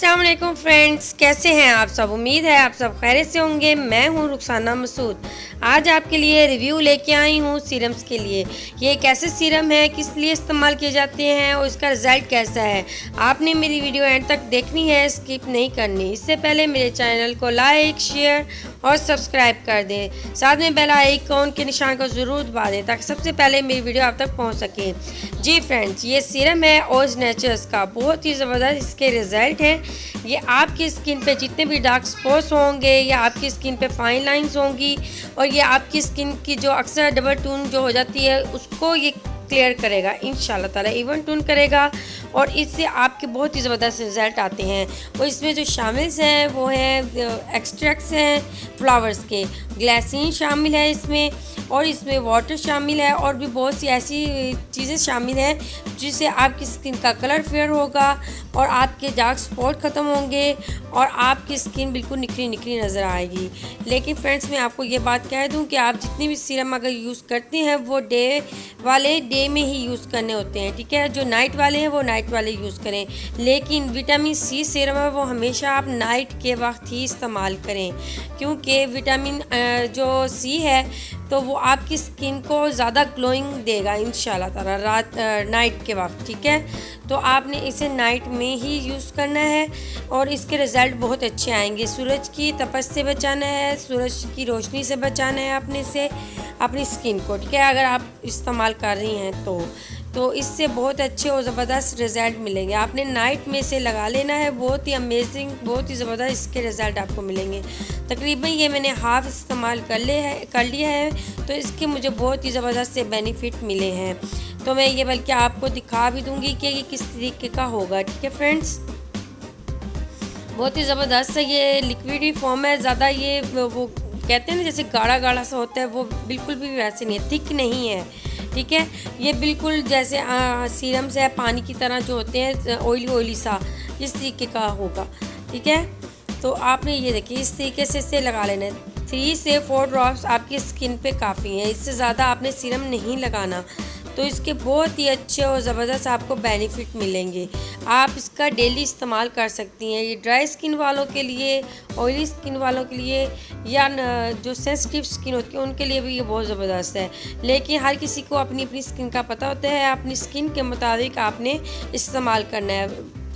अस्सलाम वालेकुम फ्रेंड्स, कैसे हैं आप सब। उम्मीद है आप सब खैरियत से होंगे। मैं हूं रुखसाना मसूद। आज आपके लिए रिव्यू लेके आई हूं सीरम्स के लिए। ये एक ऐसे सीरम है किस लिए इस्तेमाल किए जाते हैं और इसका रिज़ल्ट कैसा है। आपने मेरी वीडियो एंड तक देखनी है, स्किप नहीं करनी। इससे पहले मेरे चैनल को लाइक, शेयर और सब्सक्राइब कर दें। साथ में बेल आइकॉन के निशान को ज़रूर दबा दें ताकि सबसे पहले मेरी वीडियो आप तक पहुँच सके। जी फ्रेंड्स, ये सीरम है ओज नेचर्स का। बहुत ही ज़बरदस्त इसके रिज़ल्ट हैं। ये आपकी स्किन पे जितने भी डार्क स्पॉट्स होंगे या आपकी स्किन पे फाइन लाइंस होंगी और ये आपकी स्किन की जो अक्सर डबल टोन जो हो जाती है उसको ये क्लियर करेगा इंशाल्लाह ताला, इवन टोन करेगा और इससे आपके बहुत ही ज़बरदस्त रिज़ल्ट आते हैं। और इसमें जो शामिल हैं वो हैं एक्सट्रैक्ट्स हैं फ्लावर्स के, ग्लाइसिन शामिल है इसमें और इसमें वाटर शामिल है और भी बहुत सी ऐसी चीज़ें शामिल हैं जिससे आपकी स्किन का कलर फेयर होगा और आपके डार्क स्पॉट ख़त्म होंगे और आपकी स्किन बिल्कुल निखरी निखरी नज़र आएगी। लेकिन फ्रेंड्स, मैं आपको ये बात कह दूं कि आप जितनी भी सीरम अगर यूज़ करते हैं वो डे में ही यूज़ करने होते हैं, ठीक है। जो नाइट वाले हैं वो नाइट वाले यूज़ करें, लेकिन विटामिन सी सीरम है वो हमेशा आप नाइट के वक्त ही इस्तेमाल करें, क्योंकि विटामिन जो सी है तो वो आपकी स्किन को ज़्यादा ग्लोइंग देगा इंशाल्लाह ताला रात नाइट के वक्त, ठीक है। तो आपने इसे नाइट में ही यूज़ करना है और इसके रिज़ल्ट बहुत अच्छे आएंगे। सूरज की तपश से बचाना है, सूरज की रोशनी से बचाना है अपने से अपनी स्किन को, ठीक है। अगर आप इस्तेमाल कर रही हैं तो इससे बहुत अच्छे और ज़बरदस्त रिज़ल्ट मिलेंगे। आपने नाइट में से लगा लेना है, बहुत ही अमेजिंग, बहुत ही ज़बरदस्त इसके रिज़ल्ट आपको मिलेंगे। तकरीबन ये मैंने हाफ़ इस्तेमाल कर लिया है तो इसके मुझे बहुत ही ज़बरदस्त से बेनिफिट मिले हैं। तो मैं ये बल्कि आपको दिखा भी दूँगी कि ये किस तरीके का होगा, ठीक है फ्रेंड्स। बहुत ही ज़बरदस्त है, ये लिक्विडी फॉर्म है। ज़्यादा ये वो कहते हैं ना जैसे गाढ़ा गाढ़ा सा होता है, वो बिल्कुल भी वैसे नहीं है, थिक नहीं है, ठीक है। ये बिल्कुल जैसे सीरम्स है पानी की तरह जो होते हैं, ऑयली सा, इस तरीके का होगा, ठीक है। तो आपने ये देखिए इस तरीके से इसे लगा लेना है। 3 से 4 ड्रॉप्स आपकी स्किन पे काफ़ी हैं, इससे ज़्यादा आपने सीरम नहीं लगाना। तो इसके बहुत ही अच्छे और ज़बरदस्त आपको बेनिफिट मिलेंगे। आप इसका डेली इस्तेमाल कर सकती हैं। ये ड्राई स्किन वालों के लिए, ऑयली स्किन वालों के लिए या जो सेंसिटिव स्किन होती है उनके लिए भी ये बहुत ज़बरदस्त है। लेकिन हर किसी को अपनी अपनी स्किन का पता होता है, अपनी स्किन के मुताबिक आपने इस्तेमाल करना है।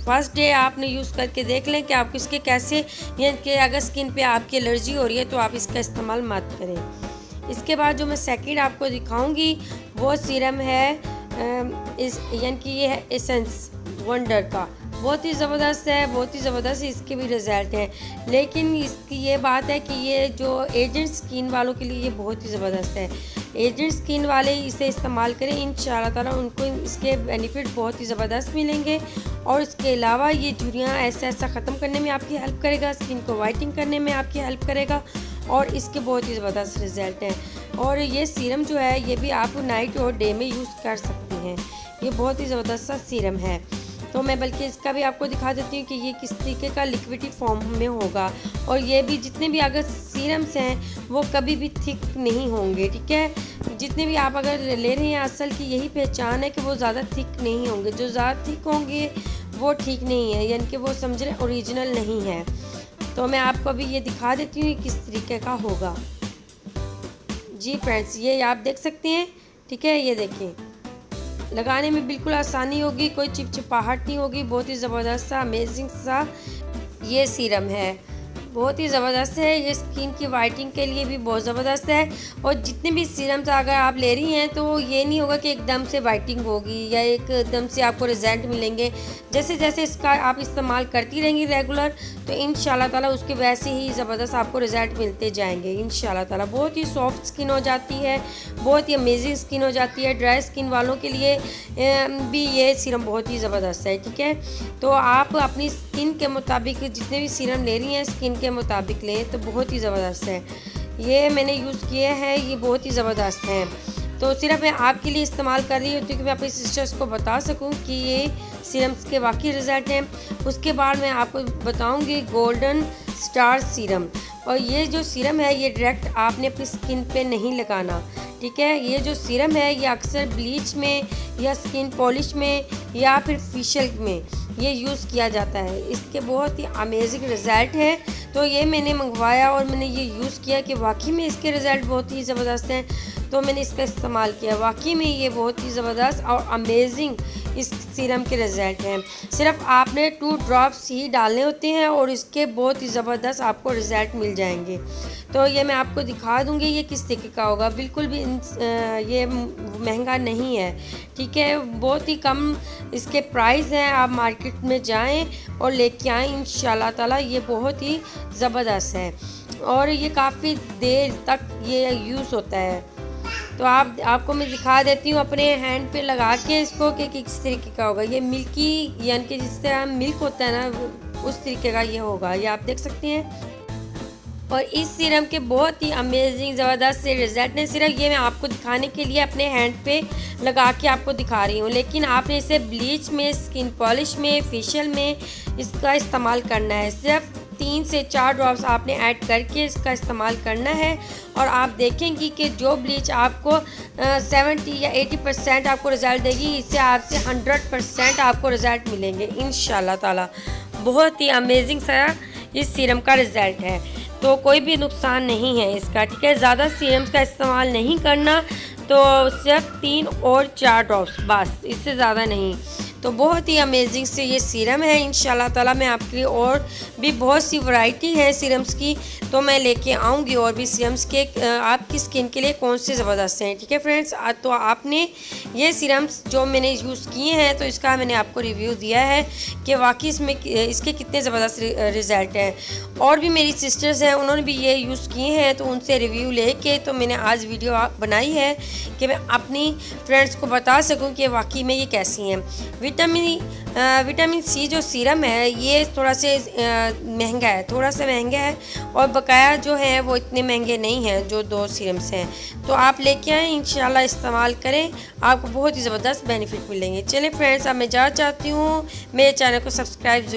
फर्स्ट डे आपने यूज़ करके देख लें कि आपको इसके कैसे, यानी कि अगर स्किन पे आपकी एलर्जी हो रही है तो आप इसका इस्तेमाल मत करें। इसके बाद जो मैं सेकंड आपको दिखाऊंगी वो सीरम है यानी कि ये है एसेंस वंडर का। बहुत ही ज़बरदस्त है, बहुत ही ज़बरदस्त इसके भी रिज़ल्ट हैं। लेकिन इसकी ये बात है कि ये जो एजेंट स्किन वालों के लिए ये बहुत ही ज़बरदस्त है। एजेंट स्किन वाले इसे इस्तेमाल करें, इंशाल्लाह ताला उनको इसके बेनिफिट बहुत ही ज़बरदस्त मिलेंगे। और इसके अलावा ये झुर्रियाँ ऐसा ख़त्म करने में आपकी हेल्प करेगा, स्किन को वाइटनिंग करने में आपकी हेल्प करेगा और इसके बहुत ही ज़बरदस्त रिज़ल्ट हैं। और ये सीरम जो है ये भी आप नाइट और डे में यूज़ कर सकती हैं। ये बहुत ही ज़बरदस्त सा सीरम है। तो मैं बल्कि इसका भी आपको दिखा देती हूँ कि ये किस तरीके का लिक्विडी फॉर्म में होगा। और ये भी जितने भी अगर सीरम्स हैं वो कभी भी थिक नहीं होंगे, ठीक है। जितने भी आप अगर ले रहे हैं असल की यही पहचान है कि वो ज़्यादा थिक नहीं होंगे। जो ज़्यादा थिक होंगे वो ठीक नहीं है, यानी कि वो समझ रहे ओरिजिनल नहीं है। तो मैं आपको अभी ये दिखा देती हूँ किस तरीके का होगा। जी फ्रेंड्स, ये आप देख सकते हैं, ठीक है। ये देखिए लगाने में बिल्कुल आसानी होगी, कोई चिपचिपाहट नहीं होगी। बहुत ही ज़बरदस्त सा अमेजिंग सा ये सीरम है, बहुत ही ज़बरदस्त है। ये स्किन की वाइटनिंग के लिए भी बहुत ज़बरदस्त है। और जितने भी सीरम्स अगर आप ले रही हैं तो ये नहीं होगा कि एकदम से वाइटनिंग होगी या एकदम से आपको रिज़ल्ट मिलेंगे। जैसे जैसे इसका आप इस्तेमाल करती रहेंगी रेगुलर तो इंशाल्लाह ताला उसके वैसे ही ज़बरदस्त आपको रिज़ल्ट मिलते जाएंगे इंशाल्लाह ताला। बहुत ही सॉफ्ट स्किन हो जाती है, बहुत ही अमेजिंग स्किन हो जाती है। ड्राई स्किन वालों के लिए भी ये सीरम बहुत ही ज़बरदस्त है, ठीक है। तो आप अपनी स्किन के मुताबिक जितने भी सीरम ले रही हैं स्किन के मुताबिक लें तो बहुत ही ज़बरदस्त है। ये मैंने यूज़ किए हैं, ये बहुत ही ज़बरदस्त हैं। तो सिर्फ मैं आपके लिए इस्तेमाल कर रही हूँ क्योंकि मैं अपनी सिस्टर्स को बता सकूँ कि ये सीरम्स के वाकई रिज़ल्ट हैं। उसके बाद मैं आपको बताऊँगी गोल्डन स्टार सीरम। और ये जो सीरम है ये डायरेक्ट आपने अपनी स्किन पे नहीं लगाना, ठीक है। ये जो सीरम है ये अक्सर ब्लीच में या स्किन पॉलिश में या फिर फेशियल में ये यूज़ किया जाता है। इसके बहुत ही अमेजिंग रिज़ल्ट हैं। तो ये मैंने मंगवाया और मैंने ये यूज़ किया कि वाकई में इसके रिज़ल्ट बहुत ही ज़बरदस्त हैं। तो मैंने इसका इस्तेमाल किया, वाकई में ये बहुत ही ज़बरदस्त और अमेजिंग इस सीरम के रिज़ल्ट हैं। सिर्फ आपने 2 ड्रॉप्स ही डालने होते हैं और इसके बहुत ही ज़बरदस्त आपको रिज़ल्ट मिल जाएंगे। तो ये मैं आपको दिखा दूँगी ये किस तरीके का होगा। बिल्कुल भी ये महंगा नहीं है, ठीक है, बहुत ही कम इसके प्राइस हैं। आप मार्केट में जाएं और लेके आएँ, इंशाल्लाह ताला ये बहुत ही ज़बरदस्त है और ये काफ़ी देर तक ये यूज़ होता है। तो आपको मैं दिखा देती हूँ अपने हैंड पे लगा के इसको कि किस तरीके का होगा। ये मिल्की यानी कि जिस तरह मिल्क होता है ना, उस तरीके का ये होगा, ये आप देख सकते हैं। और इस सीरम के बहुत ही अमेजिंग ज़बरदस्त से रिज़ल्ट ने, सिर्फ ये मैं आपको दिखाने के लिए अपने हैंड पे लगा के आपको दिखा रही हूँ, लेकिन आपने इसे ब्लीच में, स्किन पॉलिश में, फेशियल में इसका इस्तेमाल करना है। सिर्फ 3 से 4 ड्रॉप्स आपने ऐड करके इसका इस्तेमाल करना है और आप देखेंगी कि जो ब्लीच आपको 70 या 80% आपको रिज़ल्ट देगी, इससे आपसे 100% आपको रिज़ल्ट मिलेंगे इंशाल्लाह ताला। बहुत ही अमेजिंग सा इस सीरम का रिज़ल्ट है। तो कोई भी नुकसान नहीं है इसका, ठीक है। ज़्यादा सीरम्स का इस्तेमाल नहीं करना, तो सिर्फ 3 और 4 ड्रॉप्स बस, इससे ज़्यादा नहीं। तो बहुत ही अमेजिंग से ये सीरम है। इंशाल्लाह ताला मैं आपके लिए और भी बहुत सी वैरायटी है सीरम्स की, तो मैं लेके आऊँगी और भी सीरम्स के आपकी स्किन के लिए कौन से ज़बरदस्त हैं, ठीक है फ्रेंड्स। तो आपने ये सीरम्स जो मैंने यूज़ किए हैं, तो इसका मैंने आपको रिव्यू दिया है कि वाकई इसमें इसके कितने ज़बरदस्त रिज़ल्ट हैं। और भी मेरी सिस्टर्स हैं, उन्होंने भी ये यूज़ किए हैं, तो उनसे रिव्यू लेके तो मैंने आज वीडियो बनाई है कि मैं अपनी फ्रेंड्स को बता सकूं कि वाकई में ये कैसी हैं। विटामिन सी जो सीरम है ये थोड़ा से महंगा है, थोड़ा सा महंगा है, और बकाया जो है वो इतने महंगे नहीं हैं जो 2 सीरम्स हैं। तो आप लेके आएँ, इंशाल्लाह इस्तेमाल करें, आपको बहुत ही ज़बरदस्त बेनिफिट मिलेंगे। चलिए फ्रेंड्स, अब मैं जाना चाहती हूँ, मेरे चैनल को सब्सक्राइब